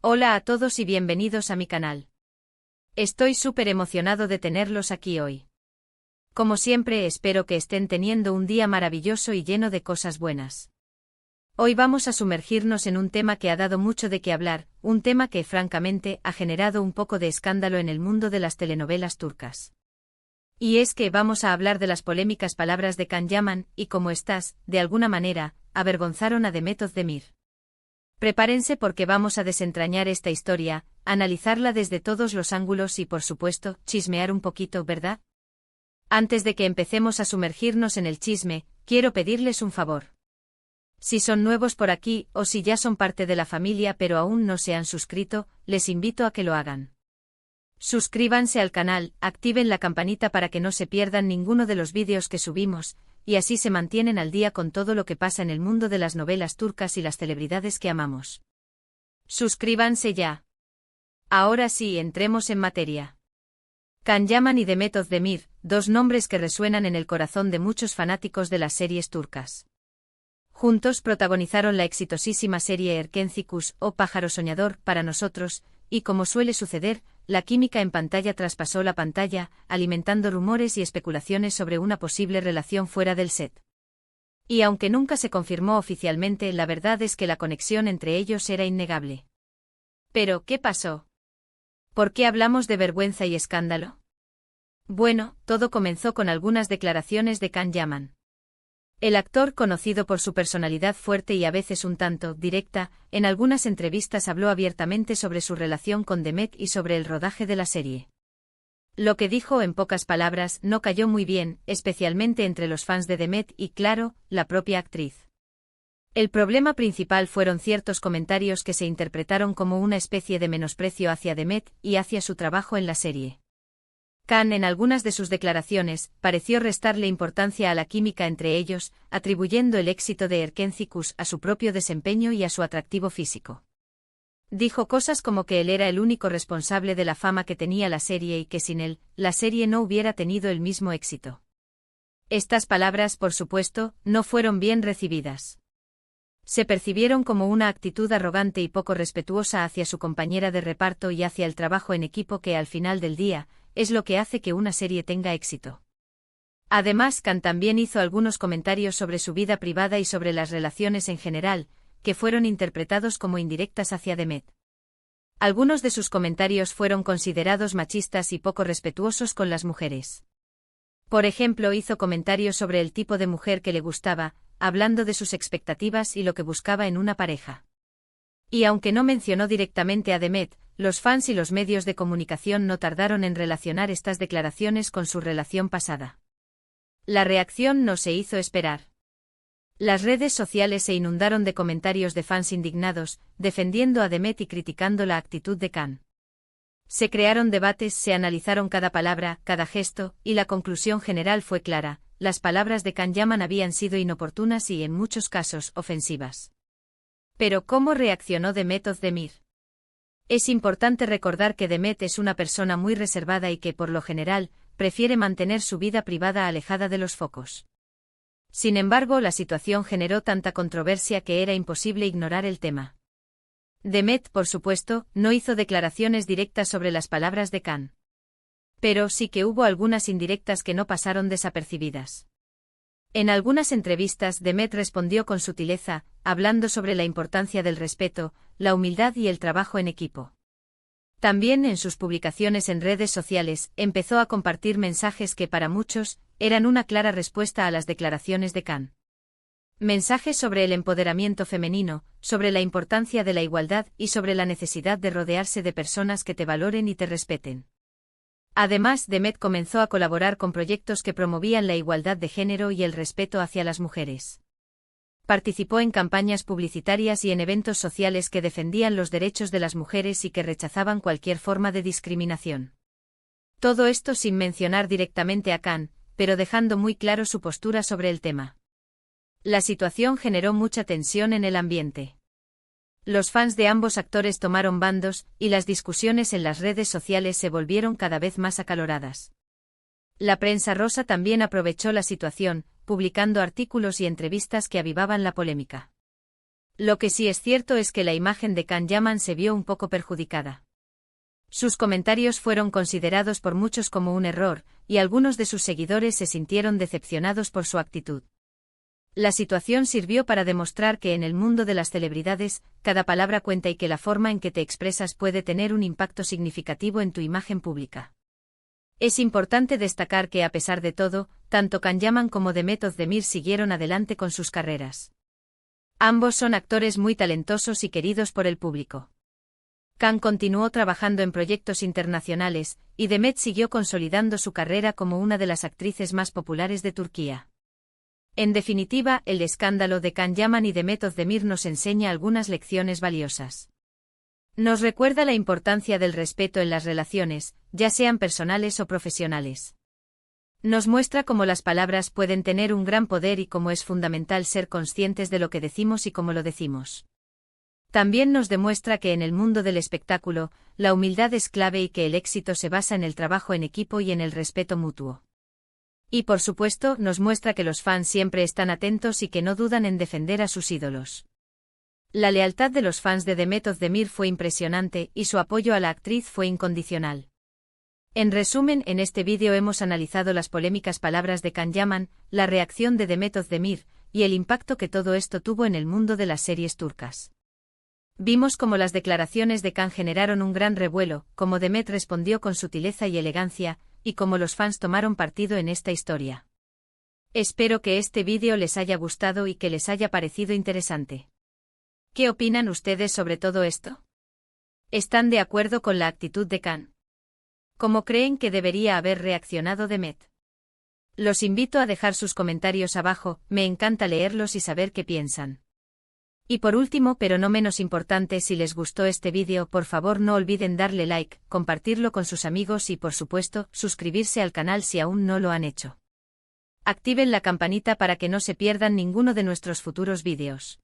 Hola a todos y bienvenidos a mi canal. Estoy súper emocionado de tenerlos aquí hoy. Como siempre, espero que estén teniendo un día maravilloso y lleno de cosas buenas. Hoy vamos a sumergirnos en un tema que ha dado mucho de qué hablar, un tema que, francamente, ha generado un poco de escándalo en el mundo de las telenovelas turcas. Y es que vamos a hablar de las polémicas palabras de Can Yaman, y como estas, de alguna manera, avergonzaron a Demet Özdemir. Prepárense porque vamos a desentrañar esta historia, analizarla desde todos los ángulos y, por supuesto, chismear un poquito, ¿verdad? Antes de que empecemos a sumergirnos en el chisme, quiero pedirles un favor. Si son nuevos por aquí o si ya son parte de la familia pero aún no se han suscrito, les invito a que lo hagan. Suscríbanse al canal, activen la campanita para que no se pierdan ninguno de los vídeos que subimos, y así se mantienen al día con todo lo que pasa en el mundo de las novelas turcas y las celebridades que amamos. Suscríbanse ya. Ahora sí, entremos en materia. Can Yaman y Demet Özdemir, dos nombres que resuenan en el corazón de muchos fanáticos de las series turcas. Juntos protagonizaron la exitosísima serie Erkenci Kuş o Pájaro Soñador para nosotros, y como suele suceder, la química en pantalla traspasó la pantalla, alimentando rumores y especulaciones sobre una posible relación fuera del set. Y aunque nunca se confirmó oficialmente, la verdad es que la conexión entre ellos era innegable. Pero, ¿qué pasó? ¿Por qué hablamos de vergüenza y escándalo? Bueno, todo comenzó con algunas declaraciones de Can Yaman. El actor, conocido por su personalidad fuerte y a veces un tanto directa, en algunas entrevistas habló abiertamente sobre su relación con Demet y sobre el rodaje de la serie. Lo que dijo, en pocas palabras, no cayó muy bien, especialmente entre los fans de Demet y, claro, la propia actriz. El problema principal fueron ciertos comentarios que se interpretaron como una especie de menosprecio hacia Demet y hacia su trabajo en la serie. Can, en algunas de sus declaraciones, pareció restarle importancia a la química entre ellos, atribuyendo el éxito de Erkenci Kuş a su propio desempeño y a su atractivo físico. Dijo cosas como que él era el único responsable de la fama que tenía la serie y que sin él, la serie no hubiera tenido el mismo éxito. Estas palabras, por supuesto, no fueron bien recibidas. Se percibieron como una actitud arrogante y poco respetuosa hacia su compañera de reparto y hacia el trabajo en equipo que, al final del día, es lo que hace que una serie tenga éxito. Además, Can también hizo algunos comentarios sobre su vida privada y sobre las relaciones en general, que fueron interpretados como indirectas hacia Demet. Algunos de sus comentarios fueron considerados machistas y poco respetuosos con las mujeres. Por ejemplo, hizo comentarios sobre el tipo de mujer que le gustaba, hablando de sus expectativas y lo que buscaba en una pareja. Y aunque no mencionó directamente a Demet, los fans y los medios de comunicación no tardaron en relacionar estas declaraciones con su relación pasada. La reacción no se hizo esperar. Las redes sociales se inundaron de comentarios de fans indignados, defendiendo a Demet y criticando la actitud de Can. Se crearon debates, se analizaron cada palabra, cada gesto, y la conclusión general fue clara: las palabras de Can Yaman habían sido inoportunas y, en muchos casos, ofensivas. Pero ¿cómo reaccionó Demet Özdemir? Es importante recordar que Demet es una persona muy reservada y que, por lo general, prefiere mantener su vida privada alejada de los focos. Sin embargo, la situación generó tanta controversia que era imposible ignorar el tema. Demet, por supuesto, no hizo declaraciones directas sobre las palabras de Can. Pero sí que hubo algunas indirectas que no pasaron desapercibidas. En algunas entrevistas, Demet respondió con sutileza, hablando sobre la importancia del respeto, la humildad y el trabajo en equipo. También en sus publicaciones en redes sociales, empezó a compartir mensajes que para muchos eran una clara respuesta a las declaraciones de Can. Mensajes sobre el empoderamiento femenino, sobre la importancia de la igualdad y sobre la necesidad de rodearse de personas que te valoren y te respeten. Además, Demet comenzó a colaborar con proyectos que promovían la igualdad de género y el respeto hacia las mujeres. Participó en campañas publicitarias y en eventos sociales que defendían los derechos de las mujeres y que rechazaban cualquier forma de discriminación. Todo esto sin mencionar directamente a Can, pero dejando muy claro su postura sobre el tema. La situación generó mucha tensión en el ambiente. Los fans de ambos actores tomaron bandos, y las discusiones en las redes sociales se volvieron cada vez más acaloradas. La prensa rosa también aprovechó la situación, publicando artículos y entrevistas que avivaban la polémica. Lo que sí es cierto es que la imagen de Can Yaman se vio un poco perjudicada. Sus comentarios fueron considerados por muchos como un error, y algunos de sus seguidores se sintieron decepcionados por su actitud. La situación sirvió para demostrar que en el mundo de las celebridades, cada palabra cuenta y que la forma en que te expresas puede tener un impacto significativo en tu imagen pública. Es importante destacar que a pesar de todo, tanto Can Yaman como Demet Özdemir siguieron adelante con sus carreras. Ambos son actores muy talentosos y queridos por el público. Can continuó trabajando en proyectos internacionales, y Demet siguió consolidando su carrera como una de las actrices más populares de Turquía. En definitiva, el escándalo de Can Yaman y Demet Özdemir nos enseña algunas lecciones valiosas. Nos recuerda la importancia del respeto en las relaciones, ya sean personales o profesionales. Nos muestra cómo las palabras pueden tener un gran poder y cómo es fundamental ser conscientes de lo que decimos y cómo lo decimos. También nos demuestra que en el mundo del espectáculo, la humildad es clave y que el éxito se basa en el trabajo en equipo y en el respeto mutuo. Y por supuesto, nos muestra que los fans siempre están atentos y que no dudan en defender a sus ídolos. La lealtad de los fans de Demet Özdemir fue impresionante y su apoyo a la actriz fue incondicional. En resumen, en este vídeo hemos analizado las polémicas palabras de Can Yaman, la reacción de Demet Özdemir, y el impacto que todo esto tuvo en el mundo de las series turcas. Vimos cómo las declaraciones de Can generaron un gran revuelo, cómo Demet respondió con sutileza y elegancia, y cómo los fans tomaron partido en esta historia. Espero que este vídeo les haya gustado y que les haya parecido interesante. ¿Qué opinan ustedes sobre todo esto? ¿Están de acuerdo con la actitud de Can? ¿Cómo creen que debería haber reaccionado Demet? Los invito a dejar sus comentarios abajo, me encanta leerlos y saber qué piensan. Y por último, pero no menos importante, si les gustó este vídeo, por favor no olviden darle like, compartirlo con sus amigos y por supuesto, suscribirse al canal si aún no lo han hecho. Activen la campanita para que no se pierdan ninguno de nuestros futuros vídeos.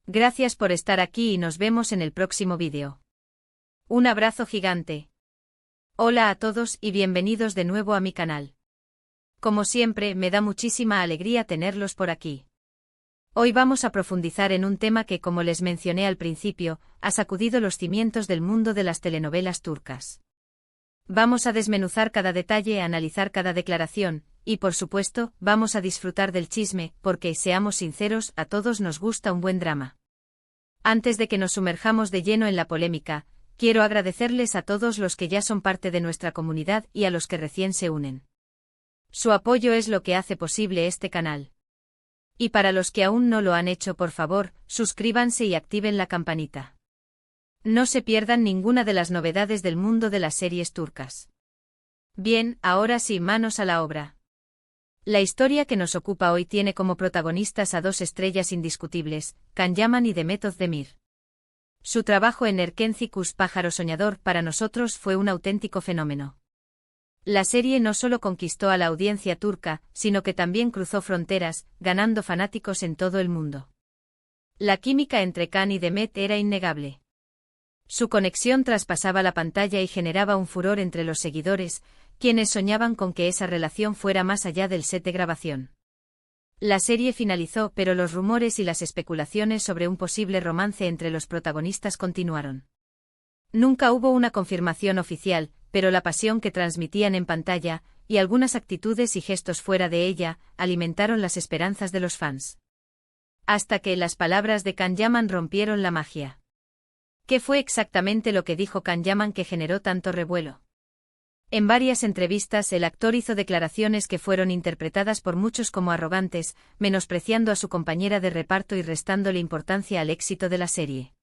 Gracias por estar aquí y nos vemos en el próximo vídeo. Un abrazo gigante. Hola a todos y bienvenidos de nuevo a mi canal. Como siempre, me da muchísima alegría tenerlos por aquí. Hoy vamos a profundizar en un tema que, como les mencioné al principio, ha sacudido los cimientos del mundo de las telenovelas turcas. Vamos a desmenuzar cada detalle, analizar cada declaración, y por supuesto, vamos a disfrutar del chisme, porque, seamos sinceros, a todos nos gusta un buen drama. Antes de que nos sumerjamos de lleno en la polémica, quiero agradecerles a todos los que ya son parte de nuestra comunidad y a los que recién se unen. Su apoyo es lo que hace posible este canal. Y para los que aún no lo han hecho, por favor, suscríbanse y activen la campanita. No se pierdan ninguna de las novedades del mundo de las series turcas. Bien, ahora sí, manos a la obra. La historia que nos ocupa hoy tiene como protagonistas a dos estrellas indiscutibles, Can Yaman y Demet Özdemir. Su trabajo en Erkenci Pájaro Soñador para nosotros fue un auténtico fenómeno. La serie no solo conquistó a la audiencia turca, sino que también cruzó fronteras, ganando fanáticos en todo el mundo. La química entre Can y Demet era innegable. Su conexión traspasaba la pantalla y generaba un furor entre los seguidores, quienes soñaban con que esa relación fuera más allá del set de grabación. La serie finalizó, pero los rumores y las especulaciones sobre un posible romance entre los protagonistas continuaron. Nunca hubo una confirmación oficial, pero la pasión que transmitían en pantalla, y algunas actitudes y gestos fuera de ella, alimentaron las esperanzas de los fans. Hasta que las palabras de Can Yaman rompieron la magia. ¿Qué fue exactamente lo que dijo Can Yaman que generó tanto revuelo? En varias entrevistas el actor hizo declaraciones que fueron interpretadas por muchos como arrogantes, menospreciando a su compañera de reparto y restándole importancia al éxito de la serie.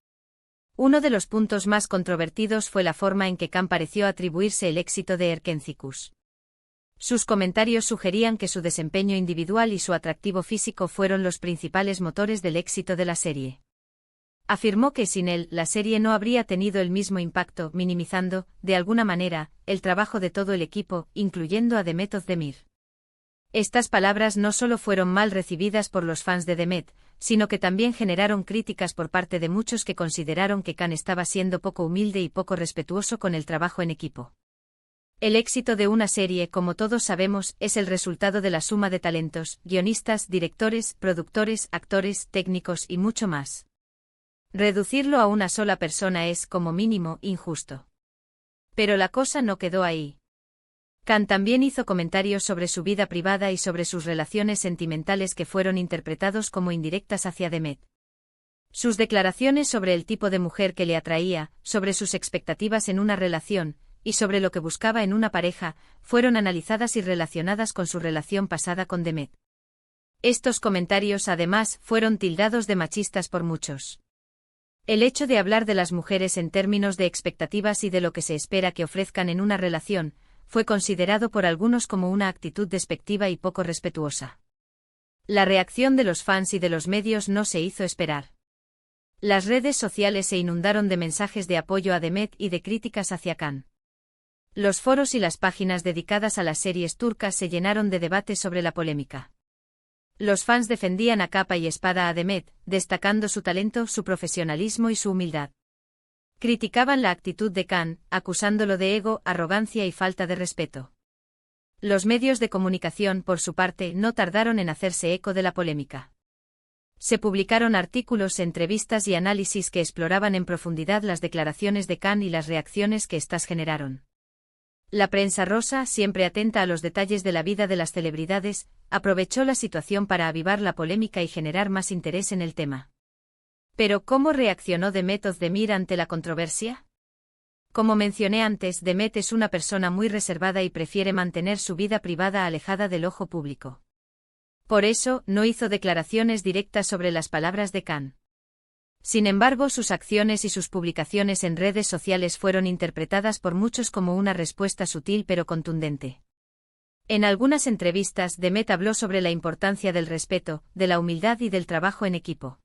Uno de los puntos más controvertidos fue la forma en que Can pareció atribuirse el éxito de Erkenci. Sus comentarios sugerían que su desempeño individual y su atractivo físico fueron los principales motores del éxito de la serie. Afirmó que sin él, la serie no habría tenido el mismo impacto, minimizando, de alguna manera, el trabajo de todo el equipo, incluyendo a Demet Özdemir. Estas palabras no solo fueron mal recibidas por los fans de Demet, sino que también generaron críticas por parte de muchos que consideraron que Can estaba siendo poco humilde y poco respetuoso con el trabajo en equipo. El éxito de una serie, como todos sabemos, es el resultado de la suma de talentos, guionistas, directores, productores, actores, técnicos y mucho más. Reducirlo a una sola persona es, como mínimo, injusto. Pero la cosa no quedó ahí. Khan también hizo comentarios sobre su vida privada y sobre sus relaciones sentimentales que fueron interpretados como indirectas hacia Demet. Sus declaraciones sobre el tipo de mujer que le atraía, sobre sus expectativas en una relación, y sobre lo que buscaba en una pareja, fueron analizadas y relacionadas con su relación pasada con Demet. Estos comentarios, además, fueron tildados de machistas por muchos. El hecho de hablar de las mujeres en términos de expectativas y de lo que se espera que ofrezcan en una relación, fue considerado por algunos como una actitud despectiva y poco respetuosa. La reacción de los fans y de los medios no se hizo esperar. Las redes sociales se inundaron de mensajes de apoyo a Demet y de críticas hacia Khan. Los foros y las páginas dedicadas a las series turcas se llenaron de debates sobre la polémica. Los fans defendían a capa y espada a Demet, destacando su talento, su profesionalismo y su humildad. Criticaban la actitud de Khan, acusándolo de ego, arrogancia y falta de respeto. Los medios de comunicación, por su parte, no tardaron en hacerse eco de la polémica. Se publicaron artículos, entrevistas y análisis que exploraban en profundidad las declaraciones de Khan y las reacciones que éstas generaron. La prensa rosa, siempre atenta a los detalles de la vida de las celebridades, aprovechó la situación para avivar la polémica y generar más interés en el tema. Pero ¿cómo reaccionó Demet Özdemir ante la controversia? Como mencioné antes, Demet es una persona muy reservada y prefiere mantener su vida privada alejada del ojo público. Por eso, no hizo declaraciones directas sobre las palabras de Khan. Sin embargo, sus acciones y sus publicaciones en redes sociales fueron interpretadas por muchos como una respuesta sutil pero contundente. En algunas entrevistas, Demet habló sobre la importancia del respeto, de la humildad y del trabajo en equipo.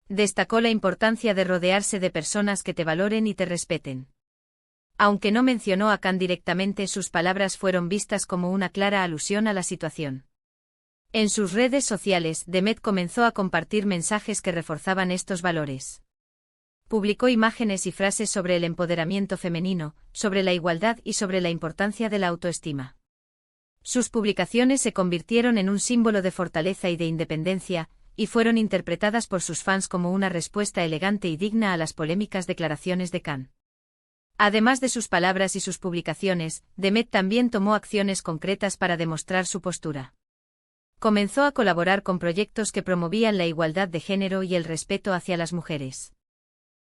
Destacó la importancia de rodearse de personas que te valoren y te respeten. Aunque no mencionó a Khan directamente, sus palabras fueron vistas como una clara alusión a la situación. En sus redes sociales, Demet comenzó a compartir mensajes que reforzaban estos valores. Publicó imágenes y frases sobre el empoderamiento femenino, sobre la igualdad y sobre la importancia de la autoestima. Sus publicaciones se convirtieron en un símbolo de fortaleza y de independencia, y fueron interpretadas por sus fans como una respuesta elegante y digna a las polémicas declaraciones de Khan. Además de sus palabras y sus publicaciones, Demet también tomó acciones concretas para demostrar su postura. Comenzó a colaborar con proyectos que promovían la igualdad de género y el respeto hacia las mujeres.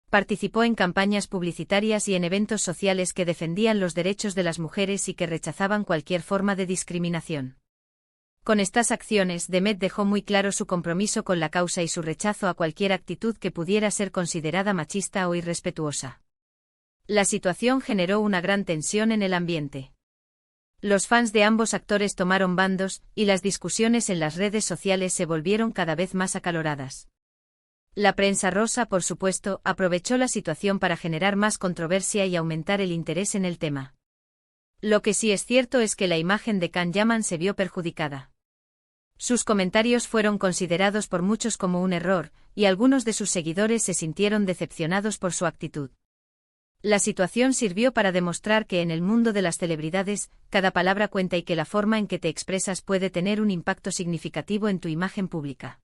Participó en campañas publicitarias y en eventos sociales que defendían los derechos de las mujeres y que rechazaban cualquier forma de discriminación. Con estas acciones, Demet dejó muy claro su compromiso con la causa y su rechazo a cualquier actitud que pudiera ser considerada machista o irrespetuosa. La situación generó una gran tensión en el ambiente. Los fans de ambos actores tomaron bandos, y las discusiones en las redes sociales se volvieron cada vez más acaloradas. La prensa rosa, por supuesto, aprovechó la situación para generar más controversia y aumentar el interés en el tema. Lo que sí es cierto es que la imagen de Can Yaman se vio perjudicada. Sus comentarios fueron considerados por muchos como un error, y algunos de sus seguidores se sintieron decepcionados por su actitud. La situación sirvió para demostrar que en el mundo de las celebridades, cada palabra cuenta y que la forma en que te expresas puede tener un impacto significativo en tu imagen pública.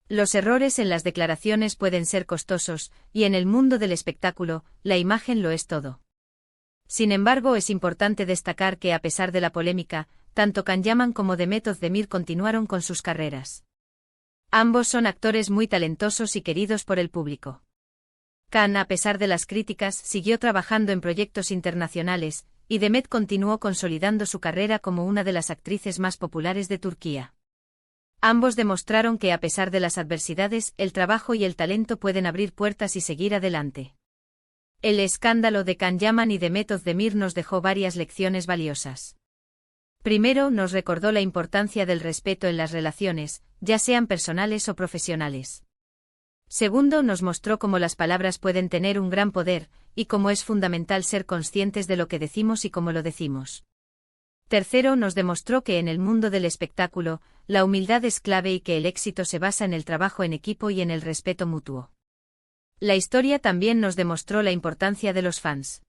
Los errores en las declaraciones pueden ser costosos, y en el mundo del espectáculo, la imagen lo es todo. Sin embargo, es importante destacar que a pesar de la polémica, tanto Can Yaman como Demet Özdemir continuaron con sus carreras. Ambos son actores muy talentosos y queridos por el público. Can, a pesar de las críticas, siguió trabajando en proyectos internacionales, y Demet continuó consolidando su carrera como una de las actrices más populares de Turquía. Ambos demostraron que a pesar de las adversidades, el trabajo y el talento pueden abrir puertas y seguir adelante. El escándalo de Can Yaman y Demet Özdemir nos dejó varias lecciones valiosas. Primero, nos recordó la importancia del respeto en las relaciones, ya sean personales o profesionales. Segundo, nos mostró cómo las palabras pueden tener un gran poder, y cómo es fundamental ser conscientes de lo que decimos y cómo lo decimos. Tercero, nos demostró que en el mundo del espectáculo, la humildad es clave y que el éxito se basa en el trabajo en equipo y en el respeto mutuo. La historia también nos demostró la importancia de los fans.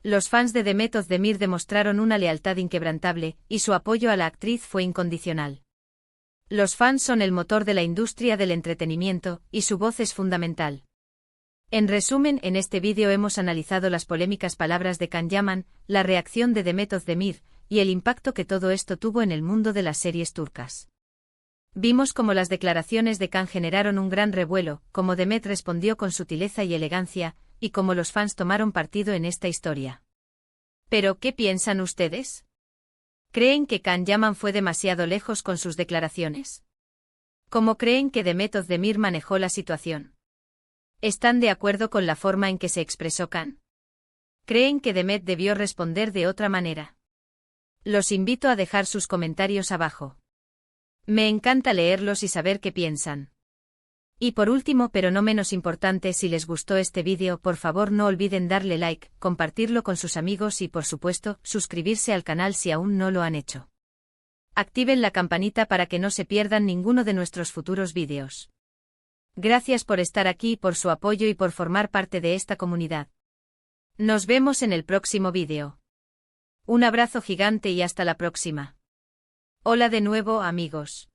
Los fans de Demet Özdemir demostraron una lealtad inquebrantable, y su apoyo a la actriz fue incondicional. Los fans son el motor de la industria del entretenimiento, y su voz es fundamental. En resumen, en este vídeo hemos analizado las polémicas palabras de Can Yaman, la reacción de Demet Özdemir, y el impacto que todo esto tuvo en el mundo de las series turcas. Vimos cómo las declaraciones de Can generaron un gran revuelo, cómo Demet respondió con sutileza y elegancia, y cómo los fans tomaron partido en esta historia. ¿Pero qué piensan ustedes? ¿Creen que Can Yaman fue demasiado lejos con sus declaraciones? ¿Cómo creen que Demet Özdemir manejó la situación? ¿Están de acuerdo con la forma en que se expresó Can? ¿Creen que Demet debió responder de otra manera? Los invito a dejar sus comentarios abajo. Me encanta leerlos y saber qué piensan. Y por último, pero no menos importante, si les gustó este vídeo, por favor no olviden darle like, compartirlo con sus amigos y, por supuesto, suscribirse al canal si aún no lo han hecho. Activen la campanita para que no se pierdan ninguno de nuestros futuros vídeos. Gracias por estar aquí, por su apoyo y por formar parte de esta comunidad. Nos vemos en el próximo vídeo. Un abrazo gigante y hasta la próxima. Hola de nuevo, amigos.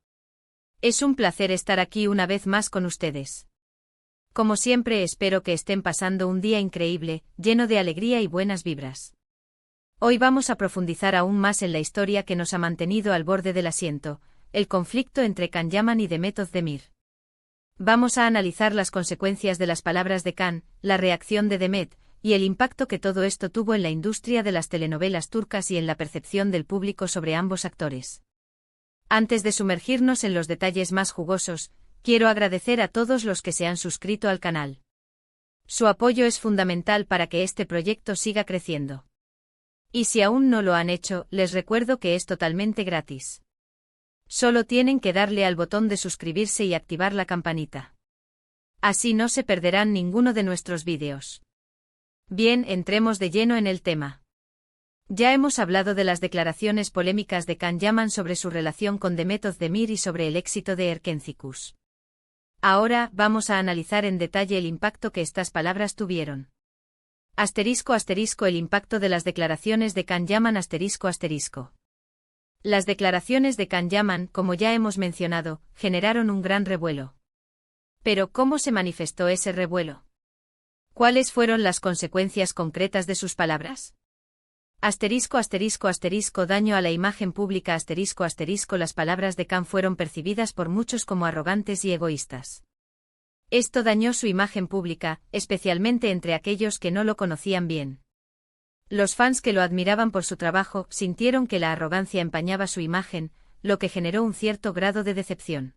Es un placer estar aquí una vez más con ustedes. Como siempre, espero que estén pasando un día increíble, lleno de alegría y buenas vibras. Hoy vamos a profundizar aún más en la historia que nos ha mantenido al borde del asiento, el conflicto entre Can Yaman y Demet Özdemir. Vamos a analizar las consecuencias de las palabras de Can, la reacción de Demet, y el impacto que todo esto tuvo en la industria de las telenovelas turcas y en la percepción del público sobre ambos actores. Antes de sumergirnos en los detalles más jugosos, quiero agradecer a todos los que se han suscrito al canal. Su apoyo es fundamental para que este proyecto siga creciendo. Y si aún no lo han hecho, les recuerdo que es totalmente gratis. Solo tienen que darle al botón de suscribirse y activar la campanita. Así no se perderán ninguno de nuestros vídeos. Bien, entremos de lleno en el tema. Ya hemos hablado de las declaraciones polémicas de Can Yaman sobre su relación con Demet Özdemir y sobre el éxito de Erkencikus. Ahora, vamos a analizar en detalle el impacto que estas palabras tuvieron. *** El impacto de las declaraciones de Can Yaman ***. Las declaraciones de Can Yaman, como ya hemos mencionado, generaron un gran revuelo. Pero ¿cómo se manifestó ese revuelo? ¿Cuáles fueron las consecuencias concretas de sus palabras? Daño a la imagen pública Las palabras de Can fueron percibidas por muchos como arrogantes y egoístas. Esto dañó su imagen pública, especialmente entre aquellos que no lo conocían bien. Los fans que lo admiraban por su trabajo sintieron que la arrogancia empañaba su imagen, lo que generó un cierto grado de decepción.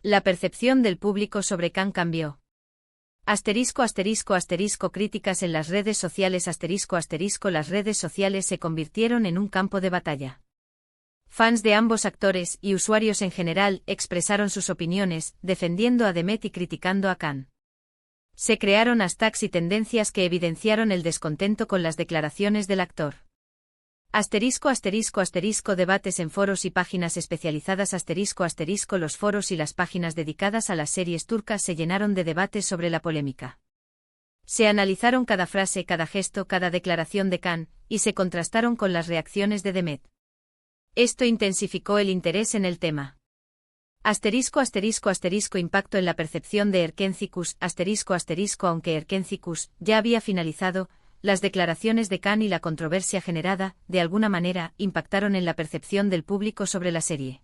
La percepción del público sobre Can cambió. Críticas en las redes sociales Las redes sociales se convirtieron en un campo de batalla. Fans de ambos actores, y usuarios en general, expresaron sus opiniones, defendiendo a Demet y criticando a Can. Se crearon hashtags y tendencias que evidenciaron el descontento con las declaraciones del actor. Debates en foros y páginas especializadas Los foros y las páginas dedicadas a las series turcas se llenaron de debates sobre la polémica. Se analizaron cada frase, cada gesto, cada declaración de Can, y se contrastaron con las reacciones de Demet. Esto intensificó el interés en el tema. Impacto en la percepción de Erkencikus Aunque Erkencikus ya había finalizado, las declaraciones de Can y la controversia generada, de alguna manera, impactaron en la percepción del público sobre la serie.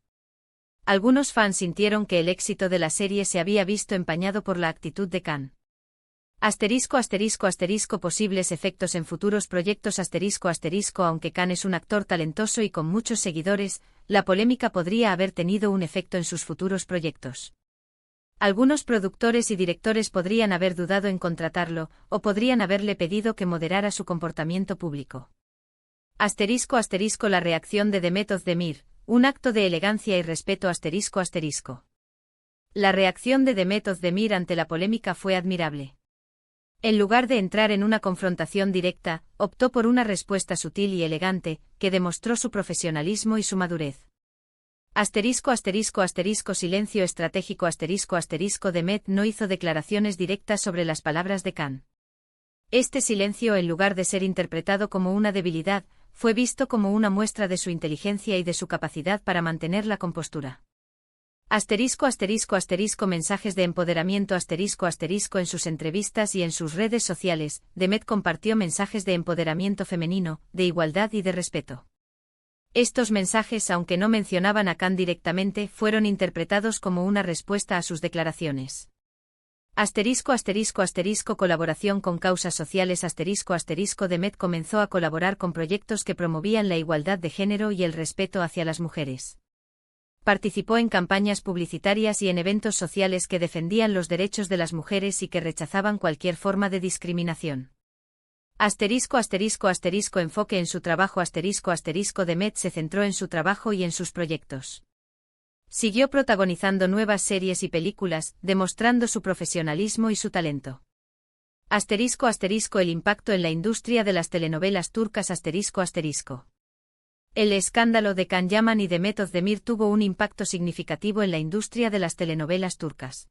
Algunos fans sintieron que el éxito de la serie se había visto empañado por la actitud de Can. Posibles efectos en futuros proyectos Aunque Can es un actor talentoso y con muchos seguidores, la polémica podría haber tenido un efecto en sus futuros proyectos. Algunos productores y directores podrían haber dudado en contratarlo, o podrían haberle pedido que moderara su comportamiento público. La reacción de Demet Özdemir, un acto de elegancia y respeto La reacción de Demet Özdemir ante la polémica fue admirable. En lugar de entrar en una confrontación directa, optó por una respuesta sutil y elegante, que demostró su profesionalismo y su madurez. Silencio estratégico Demet no hizo declaraciones directas sobre las palabras de Can. Este silencio, en lugar de ser interpretado como una debilidad, fue visto como una muestra de su inteligencia y de su capacidad para mantener la compostura. Mensajes de empoderamiento en sus entrevistas y en sus redes sociales, Demet compartió mensajes de empoderamiento femenino, de igualdad y de respeto. Estos mensajes, aunque no mencionaban a Khan directamente, fueron interpretados como una respuesta a sus declaraciones. Colaboración con causas sociales Demet comenzó a colaborar con proyectos que promovían la igualdad de género y el respeto hacia las mujeres. Participó en campañas publicitarias y en eventos sociales que defendían los derechos de las mujeres y que rechazaban cualquier forma de discriminación. Enfoque en su trabajo Demet se centró en su trabajo y en sus proyectos. Siguió protagonizando nuevas series y películas, demostrando su profesionalismo y su talento. El impacto en la industria de las telenovelas turcas El escándalo de Can Yaman y Demet Özdemir tuvo un impacto significativo en la industria de las telenovelas turcas.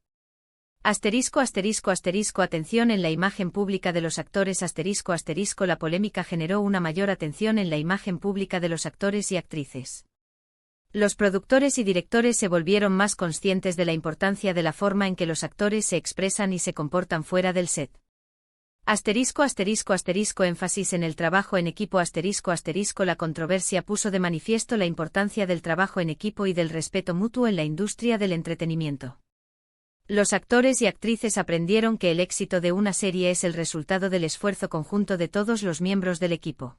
Atención en la imagen pública de los actores La polémica generó una mayor atención en la imagen pública de los actores y actrices. Los productores y directores se volvieron más conscientes de la importancia de la forma en que los actores se expresan y se comportan fuera del set. Énfasis en el trabajo en equipo La controversia puso de manifiesto la importancia del trabajo en equipo y del respeto mutuo en la industria del entretenimiento. Los actores y actrices aprendieron que el éxito de una serie es el resultado del esfuerzo conjunto de todos los miembros del equipo.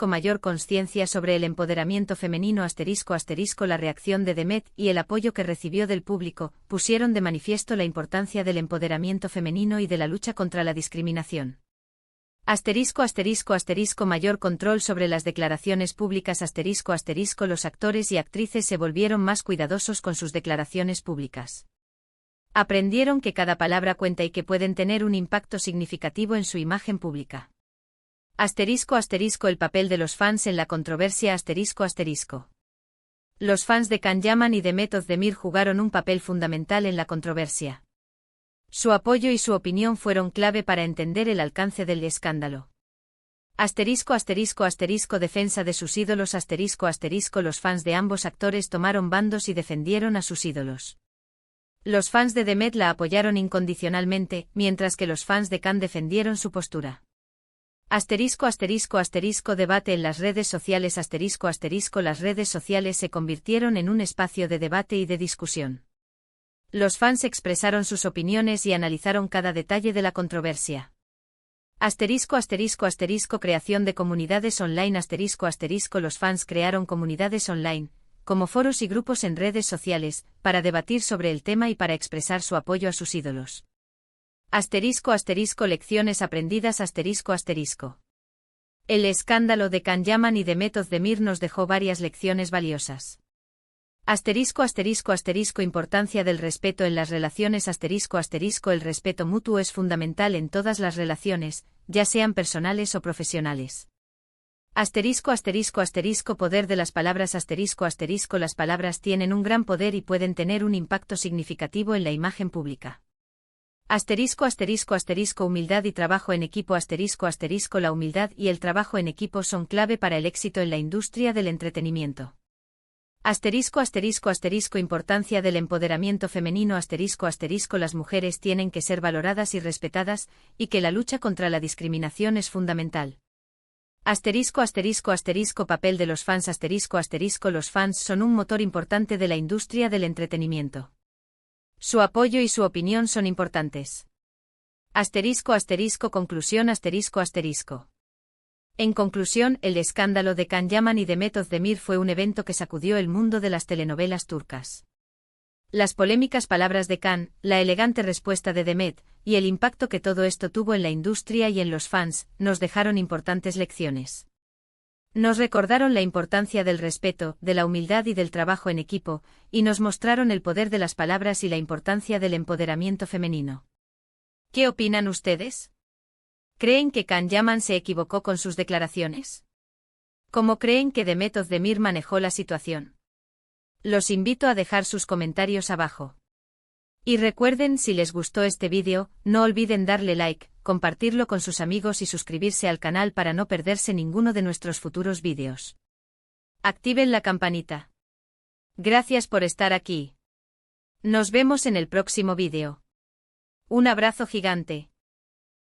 Mayor conciencia sobre el empoderamiento femenino La reacción de Demet y el apoyo que recibió del público pusieron de manifiesto la importancia del empoderamiento femenino y de la lucha contra la discriminación. Mayor control sobre las declaraciones públicas Los actores y actrices se volvieron más cuidadosos con sus declaraciones públicas. Aprendieron que cada palabra cuenta y que pueden tener un impacto significativo en su imagen pública. El papel de los fans en la controversia Los fans de Can Yaman y Demet Özdemir jugaron un papel fundamental en la controversia. Su apoyo y su opinión fueron clave para entender el alcance del escándalo. Defensa de sus ídolos Los fans de ambos actores tomaron bandos y defendieron a sus ídolos. Los fans de Demet la apoyaron incondicionalmente, mientras que los fans de Can defendieron su postura. Debate en las redes sociales Las redes sociales se convirtieron en un espacio de debate y de discusión. Los fans expresaron sus opiniones y analizaron cada detalle de la controversia. Creación de comunidades online Los fans crearon comunidades online, como foros y grupos en redes sociales, para debatir sobre el tema y para expresar su apoyo a sus ídolos. Lecciones aprendidas El escándalo de Can Yaman y Demet Özdemir nos dejó varias lecciones valiosas. Importancia del respeto en las relaciones El respeto mutuo es fundamental en todas las relaciones, ya sean personales o profesionales. Poder de las palabras Las palabras tienen un gran poder y pueden tener un impacto significativo en la imagen pública. Humildad y trabajo en equipo La humildad y el trabajo en equipo son clave para el éxito en la industria del entretenimiento. Importancia del empoderamiento femenino Las mujeres tienen que ser valoradas y respetadas, y que la lucha contra la discriminación es fundamental. Papel de los fans Los fans son un motor importante de la industria del entretenimiento. Su apoyo y su opinión son importantes. Conclusión En conclusión, el escándalo de Can Yaman y Demet Özdemir fue un evento que sacudió el mundo de las telenovelas turcas. Las polémicas palabras de Can, la elegante respuesta de Demet, y el impacto que todo esto tuvo en la industria y en los fans, nos dejaron importantes lecciones. Nos recordaron la importancia del respeto, de la humildad y del trabajo en equipo, y nos mostraron el poder de las palabras y la importancia del empoderamiento femenino. ¿Qué opinan ustedes? ¿Creen que Can Yaman se equivocó con sus declaraciones? ¿Cómo creen que Demet Özdemir manejó la situación? Los invito a dejar sus comentarios abajo. Y recuerden, si les gustó este vídeo, no olviden darle like, compartirlo con sus amigos y suscribirse al canal para no perderse ninguno de nuestros futuros vídeos. Activen la campanita. Gracias por estar aquí. Nos vemos en el próximo vídeo. Un abrazo gigante.